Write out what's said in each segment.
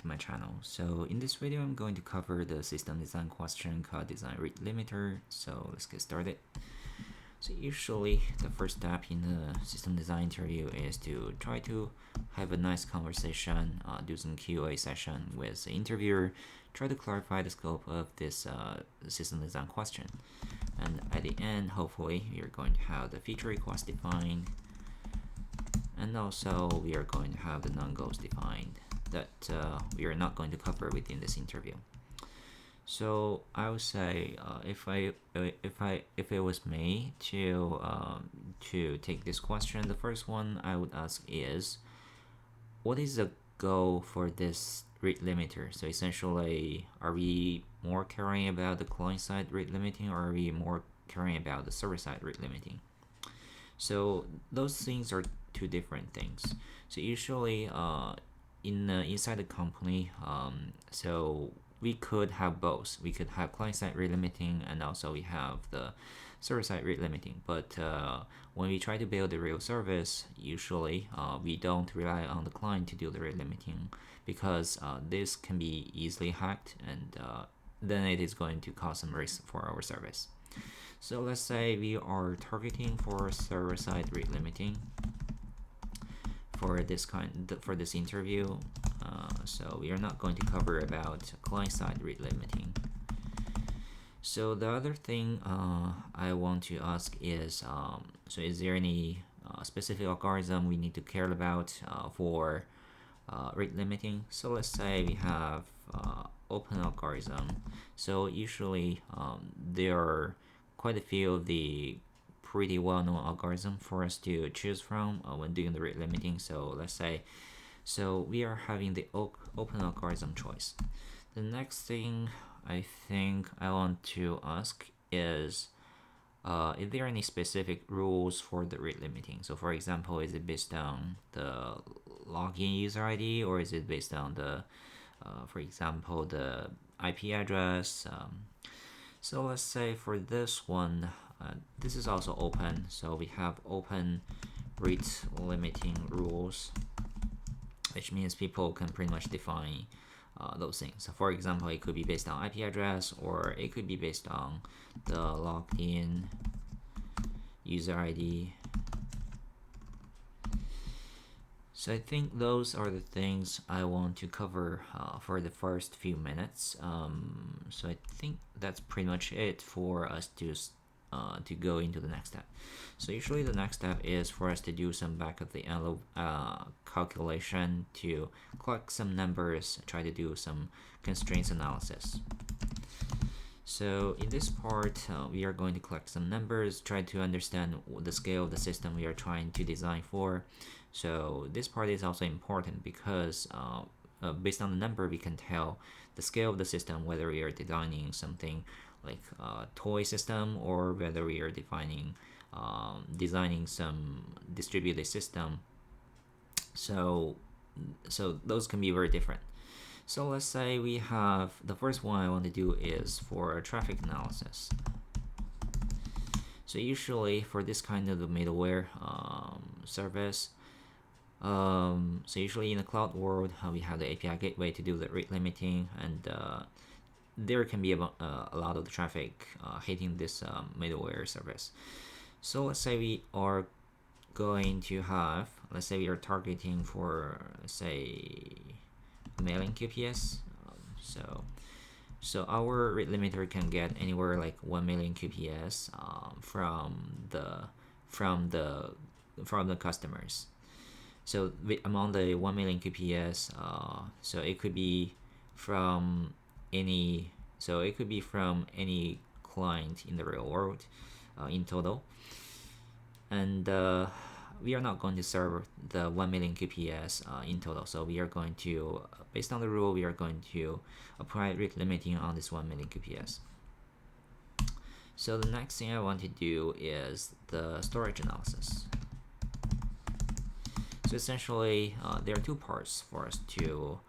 to my channel. So in this video I'm going to cover the system design question called design rate limiter. So let's get started. So usually the first step in the system design interview is to try to have a nice conversation, do some QA session with the interviewer, try to clarify the scope of this system design question. And at the end, hopefully, we are going to have the feature request defined, and also we are going to have the non-goals defined that we are not going to cover within this interview. So I would say if it was me to take this question, the first one I would ask is, what is the goal for this rate limiter? So essentially, are we more caring about the client-side rate limiting, or are we more caring about the server-side rate limiting? So those things are two different things. So usually, inside the company, so we could have both. We could have client-side rate limiting, and also we have the server-side rate limiting. But when we try to build a real service, usually we don't rely on the client to do the rate limiting, because this can be easily hacked, and then it is going to cause some risk for our service. So let's say we are targeting for server-side rate limiting for this interview. So we are not going to cover about client-side rate limiting. So the other thing I want to ask is, so is there any specific algorithm we need to care about for rate limiting? So let's say we have open algorithm. So usually there are quite a few of the pretty well-known algorithm for us to choose from when doing the rate limiting. So let's say, so we are having the open algorithm choice. The next thing I think I want to ask is, if there are any specific rules for the rate limiting. So for example, is it based on the login user ID, or is it based on the, for example, the IP address? So let's say for this one, this is also open. So we have open rate limiting rules, which means people can pretty much define those things. So for example, it could be based on IP address, or it could be based on the logged in user ID. So I think those are the things I want to cover for the first few minutes. So I think that's pretty much it for us to go into the next step. So usually the next step is for us to do some back of the envelope calculation to collect some numbers, try to do some constraints analysis. So in this part, we are going to collect some numbers, try to understand the scale of the system we are trying to design for. So this part is also important because based on the number, we can tell the scale of the system, whether we are designing something like a toy system, or whether we are designing some distributed system. So those can be very different. So let's say we have, the first one I want to do is for traffic analysis. So usually for this kind of the middleware service, so usually in the cloud world, we have the API gateway to do the rate limiting, and there can be a lot of the traffic hitting this middleware service. So let's say we are going to have, let's say we are targeting for, let's say, mailing QPS. So our rate limiter can get anywhere like 1 million QPS from the customers. So among the 1 million QPS, so it could be from any client in the real world in total, and we are not going to serve the 1 million QPS in total. So we are going to, based on the rule, we are going to apply rate limiting on this 1 million QPS. So the next thing I want to do is the storage analysis. So essentially, there are two parts for us to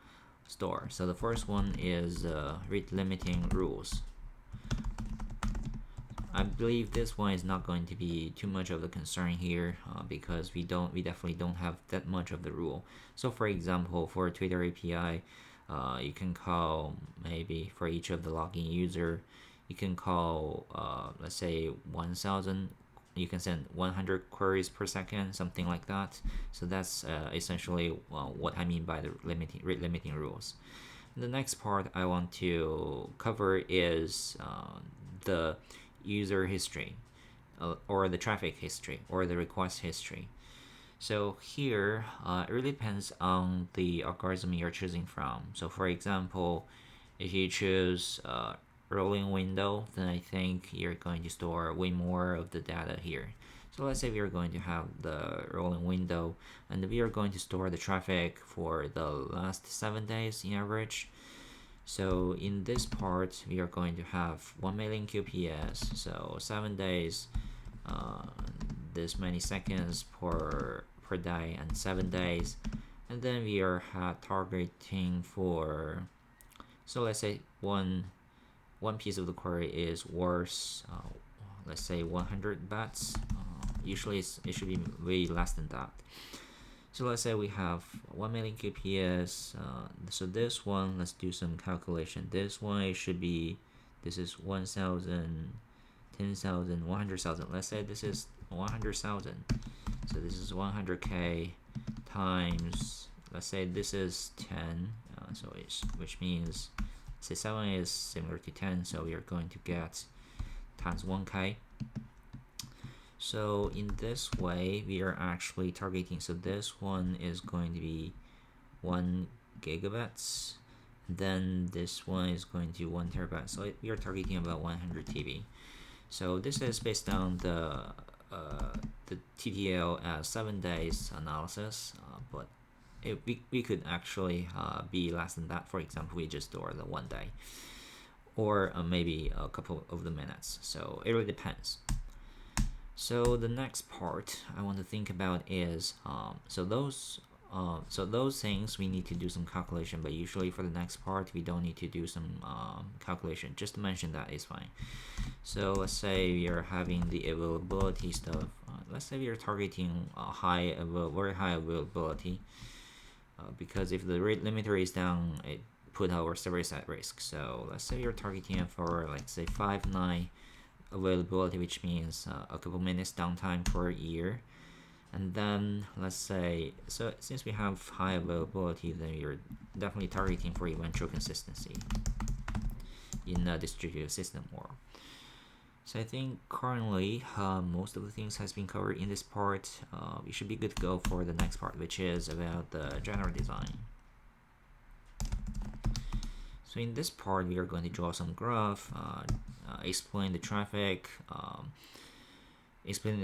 store. So the first one is rate limiting rules. I believe this one is not going to be too much of a concern here because we definitely don't have that much of the rule. So for example, for Twitter API, You can call maybe for each of the login user, you can call let's say 1000. You can send 100 queries per second, something like that. So that's essentially what I mean by the rate limiting rules. The next part I want to cover is the user history, or the traffic history, or the request history. So here, it really depends on the algorithm you're choosing from. So for example, if you choose rolling window, then I think you're going to store way more of the data here. So let's say we are going to have the rolling window, and we are going to store the traffic for the last 7 days in average. So in this part, we are going to have 1 million QPS, so 7 days, this many seconds per day, and 7 days. And then we are targeting for, so let's say one piece of the query is worth, let's say 100 bats. Usually it should be way less than that. So let's say we have 1 million QPS. So this one, let's do some calculation. This one, it should be, this is 1,000, 10,000, 100,000. Let's say this is 100,000. So this is 100K times, let's say this is 10. So which means, say 7 is similar to 10. So we are going to get times 1K. So in this way, we are actually targeting, so this one is going to be 1 gigabits, then this one is going to 1 terabyte. So we are targeting about 100 TB. So this is based on the TTL as 7 days analysis, but we could actually be less than that. For example, we just store the 1 day, or maybe a couple of the minutes. So it really depends. So the next part I want to think about is so those things we need to do some calculation, but usually for the next part we don't need to do some calculation. Just to mention that is fine. So let's say we are having the availability stuff. Let's say we are targeting a very high availability, because if the rate limiter is down, it put our service at risk. So let's say you're targeting it for, like, say 5.9 availability, which means a couple minutes downtime per year. And then let's say, so since we have high availability, then you're definitely targeting for eventual consistency in a distributed system world. So I think currently most of the things has been covered in this part. We should be good to go for the next part, which is about the general design. So in this part, we are going to draw some graph, explain the traffic, explain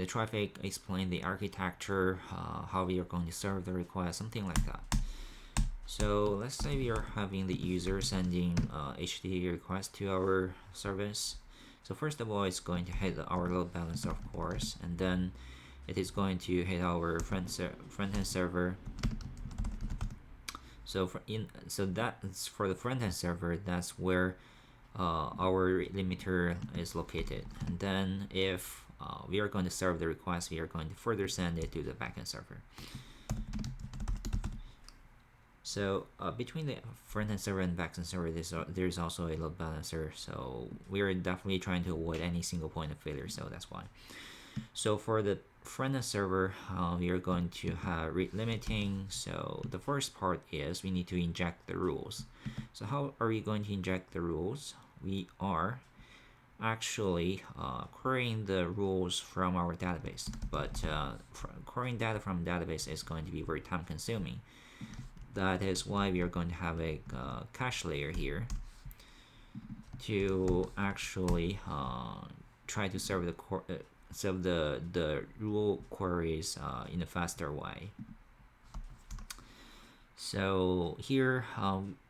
the architecture, how we are going to serve the request, something like that. So let's say we are having the user sending HTTP request to our service. So first of all, it's going to hit our load balancer, of course, and then it is going to hit our front-end server. So that's for the front-end server. That's where our limiter is located. And then if we are going to serve the request, we are going to further send it to the backend server. So between the front-end server and backend server, there's also a load balancer. So we are definitely trying to avoid any single point of failure. So that's why. So for the front-end server, we are going to have rate limiting. So the first part is we need to inject the rules. So how are we going to inject the rules? We are actually querying the rules from our database, but querying data from database is going to be very time consuming. That is why we are going to have a cache layer here to actually try to serve the rule queries in a faster way. So here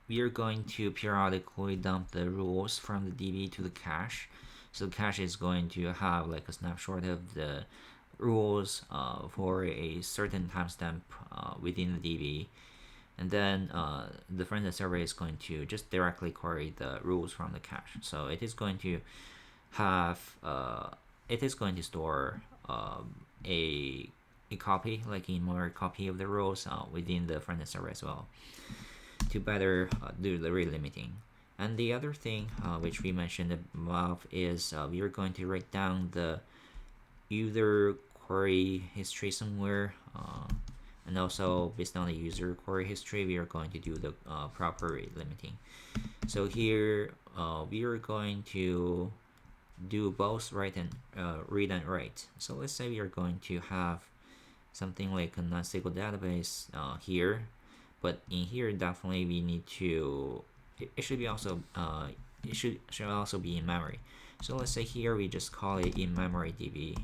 we are going to periodically dump the rules from the DB to the cache. So the cache is going to have like a snapshot of the rules for a certain timestamp within the DB. And then the front-end server is going to just directly query the rules from the cache. So it is going to have store a copy, like in-memory copy of the rules within the front-end server as well. to better do the rate limiting. And the other thing which we mentioned above is we are going to write down the user query history somewhere, and also based on the user query history we are going to do the proper rate limiting. So here we are going to do both write and read and write. So let's say we are going to have something like a non-SQL database here, but in here definitely we need to, it should be also it should also be in memory. So let's say here we just call it in memory DB.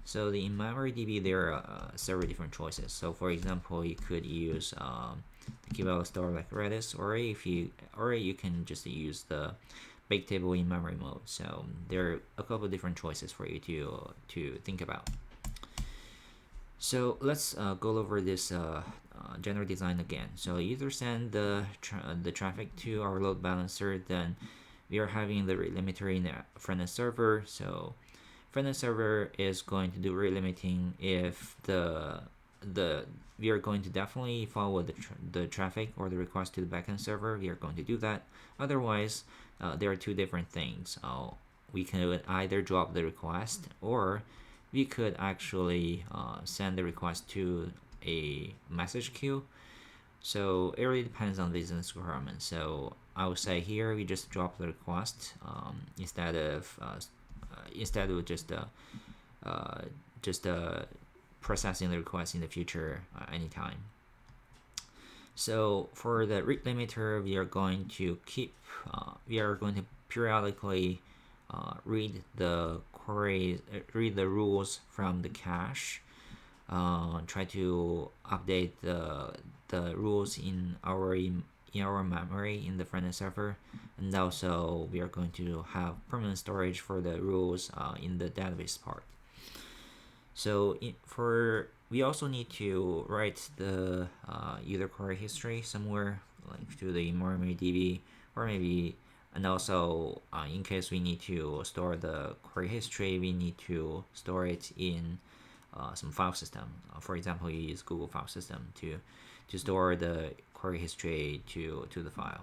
So the in memory DB there are several different choices. So for example, you could use the key value store like Redis, or you can just use the big table in memory mode. So there are a couple of different choices for you to think about. So let's go over this general design again. So either send the traffic to our load balancer, then we are having the rate limiter in the front-end server. So front-end server is going to do rate limiting if we are going to definitely follow the traffic or the request to the backend server. We are going to do that. Otherwise, there are two different things. We can either drop the request, or we could actually send the request to a message queue. So it really depends on business requirements. So I would say here we just drop the request instead of just processing the request in the future anytime. So for the rate limiter, we are going to periodically read the rules from the cache, try to update the rules in our memory in the front-end server, and also we are going to have permanent storage for the rules in the database part. So we also need to write the user query history somewhere, like to the memory DB, or maybe, and also in case we need to store the query history, we need to store it in some file system. For example, you use Google file system to store the query history to the file.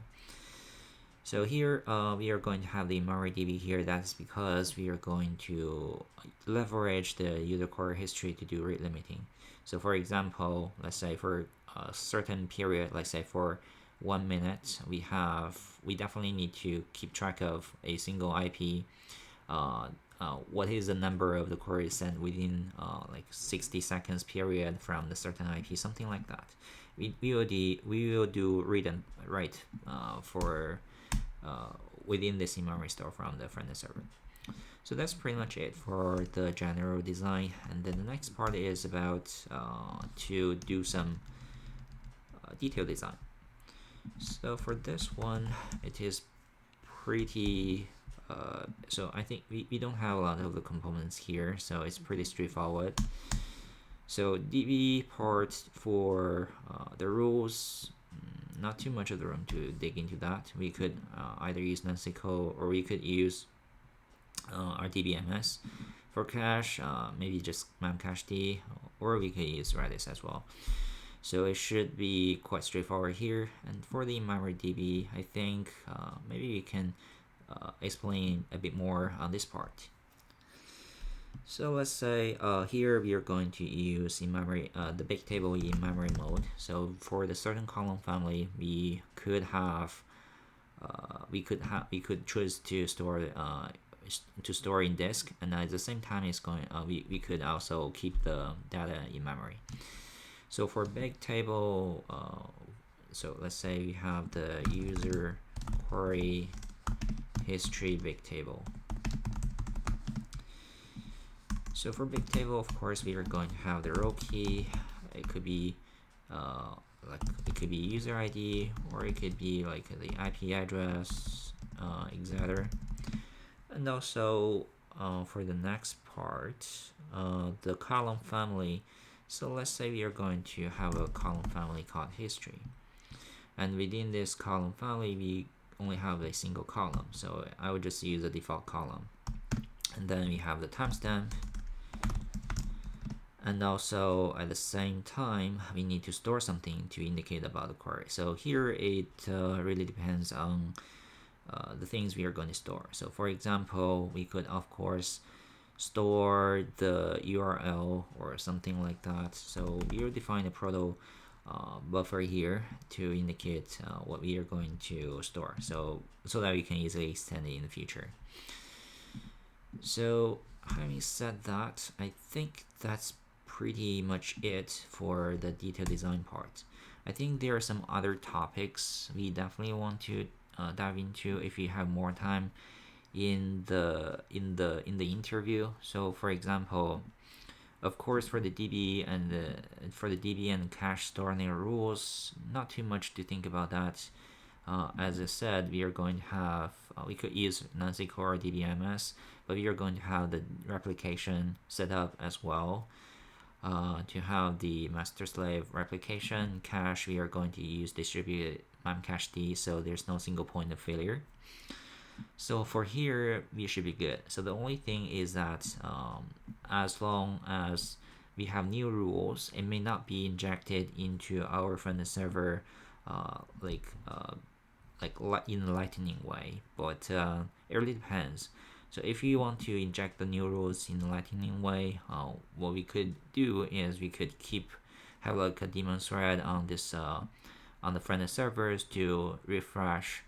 So here we are going to have the memory DB here. That's because we are going to leverage the user query history to do rate limiting. So for example, let's say for a certain period, let's say for 1 minute, we definitely need to keep track of a single IP. What is the number of the queries sent within like 60 seconds period from the certain IP, something like that. We will do read and write for within this in-memory store from the front-end server. So that's pretty much it for the general design, and then the next part is about to do some detailed design. So for this one, it is pretty so I think we don't have a lot of the components here, so it's pretty straightforward. So DB part for the rules, not too much of the room to dig into that. We could either use non-SQL, or we could use our DBMS. For cache, maybe just memcached, or we could use Redis as well. So it should be quite straightforward here. And for the in-memory DB, I think maybe we can explain a bit more on this part. So let's say here we are going to use in-memory the big table in memory mode. So for the certain column family, we could have we could choose to store in disk, and at the same time it's going we could also keep the data in memory. So for big table, so let's say we have the user query history big table. So for big table, of course, we are going to have the row key. It could be user ID, or it could be like the IP address, etc. And also for the next part, the column family. So let's say we are going to have a column family called history, and within this column family, we only have a single column. So I would just use the default column, and then we have the timestamp. and also at the same time we need to store something to indicate about the query. So here it really depends on the things we are going to store. So for example, we could of course store the URL or something like that. So we'll define a proto buffer here to indicate what we are going to store, so that we can easily extend it in the future. So having said that, I think that's pretty much it for the detailed design part. I think there are some other topics we definitely want to dive into if you have more time in the interview. So for example, of course, for the DB and cache storing rules, not too much to think about that. As I said, we are going to have we could use NanSQL or DBMS, but we are going to have the replication set up as well. To have the master-slave replication cache, we are going to use distributed memcached, so there's no single point of failure. So for here, we should be good. So the only thing is that as long as we have new rules, it may not be injected into our front-end server in a lightning way, but it really depends. So if you want to inject the new rules in a lightning way, what we could do is we could have like a daemon thread on this on the front-end servers to refresh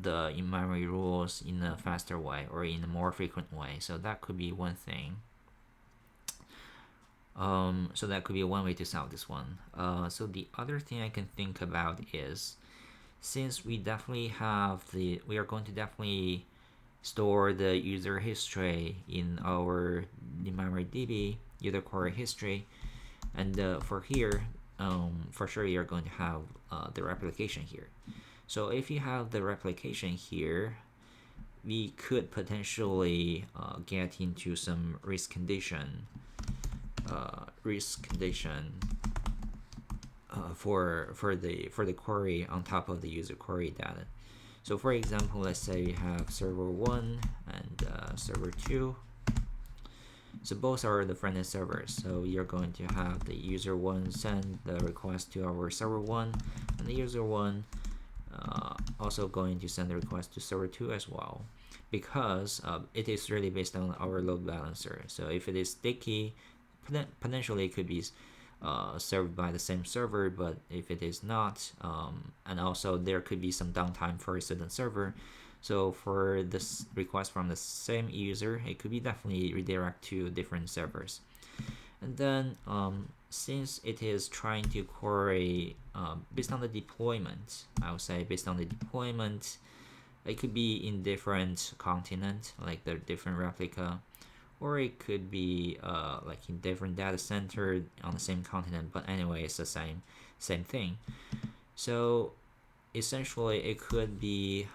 the in-memory rules in a faster way or in a more frequent way. So that could be one thing. So that could be one way to solve this one. So the other thing I can think about is, since we are going to definitely store the user history in our in-memory DB user query history, and for here, for sure you're going to have the replication here. So if you have the replication here, we could potentially get into some risk condition for the query on top of the user query data. So for example, let's say we have server 1 and server 2. So both are the front-end servers. So you're going to have the user 1 send the request to our server 1, and the user 1 also going to send the request to server 2 as well, because it is really based on our load balancer. So if it is sticky, potentially it could be served by the same server, but if it is not, and also there could be some downtime for a certain server, so for this request from the same user, it could be definitely redirect to different servers. And then since it is trying to query based on the deployment, I would say based on the deployment, it could be in different continent, like the different replica, or it could be like in different data center on the same continent, but anyway, it's the same thing. So essentially it could be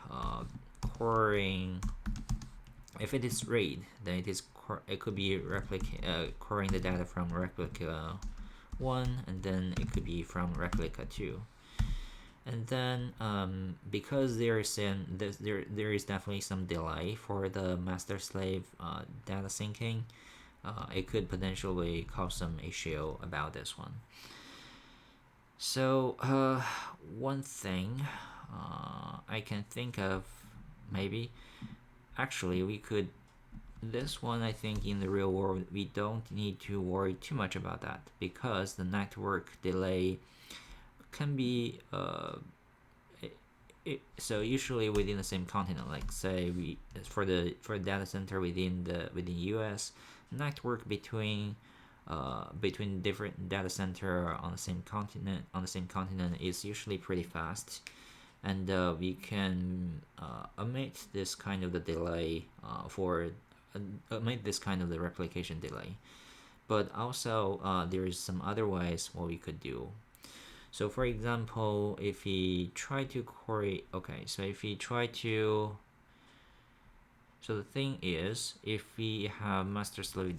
querying, if it is RAID, then it could be querying the data from replica 1, and then it could be from replica 2. And then because there is definitely some delay for the master slave data syncing, it could potentially cause some issue about this one. So one thing I can think of, maybe actually we could, this one I think in the real world we don't need to worry too much about that, because the network delay can be so usually within the same continent, like say for the data center within US, network between different data center on the same continent is usually pretty fast, and we can omit this kind of the delay omit this kind of the replication delay. But also there is some other ways what we could do. So for example, if we try to query, so the thing is, if we have master slave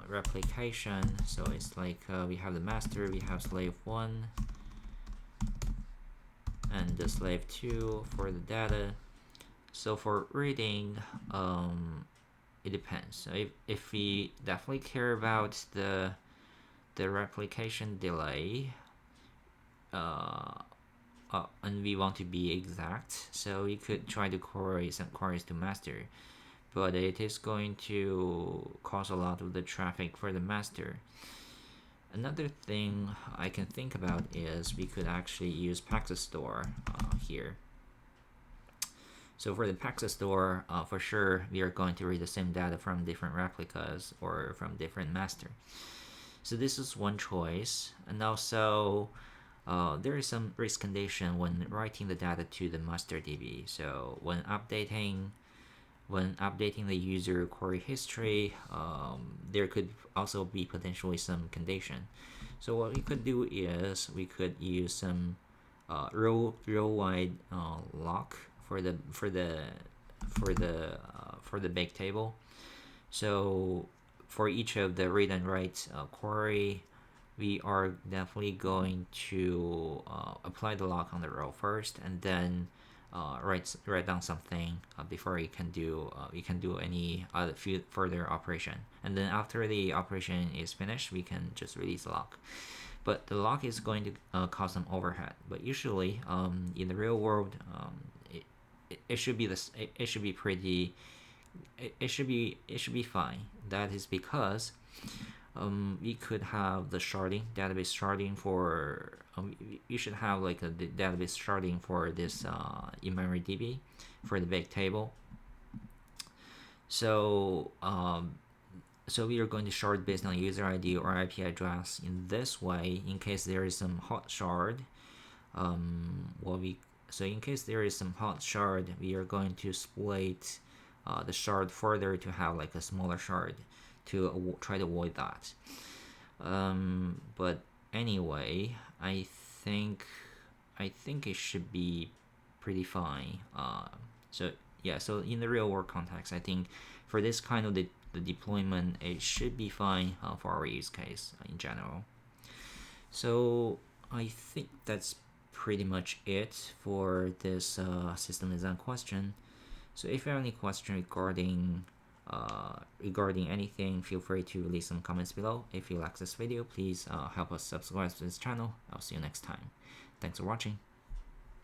replication, so it's like we have the master, we have slave 1 and the slave 2 for the data. So for reading, it depends. So if we definitely care about the the replication delay, and we want to be exact, so we could try to query some queries to master, but it is going to cause a lot of the traffic for the master. Another thing I can think about is we could actually use Paxa Store here. So for the Paxa Store, for sure, we are going to read the same data from different replicas or from different master. So this is one choice. And also, there is some risk condition when writing the data to the master DB. So when updating the user query history, there could also be potentially some condition. So what we could do is we could use some row-wide lock for the big table. So for each of the read and write query, we are definitely going to apply the lock on the row first, and then write down something before you can do any other further operation. And then after the operation is finished, we can just release the lock. But the lock is going to cause some overhead. But usually, in the real world, it should be pretty. It should be fine. That is because we could have the database sharding for. You should have like a database sharding for this in-memory DB for the big table. So so we are going to shard based on user ID or IP address in this way. In case there is some hot shard, in case there is some hot shard, we are going to split the shard further to have like a smaller shard to try to avoid that. But anyway, I think it should be pretty fine. So yeah, so in the real world context, I think for this kind of the deployment, it should be fine for our use case in general. So I think that's pretty much it for this system design question. So if you have any question regarding anything, feel free to leave some comments below. If you like this video, please help us subscribe to this channel. I'll see you next time. Thanks for watching.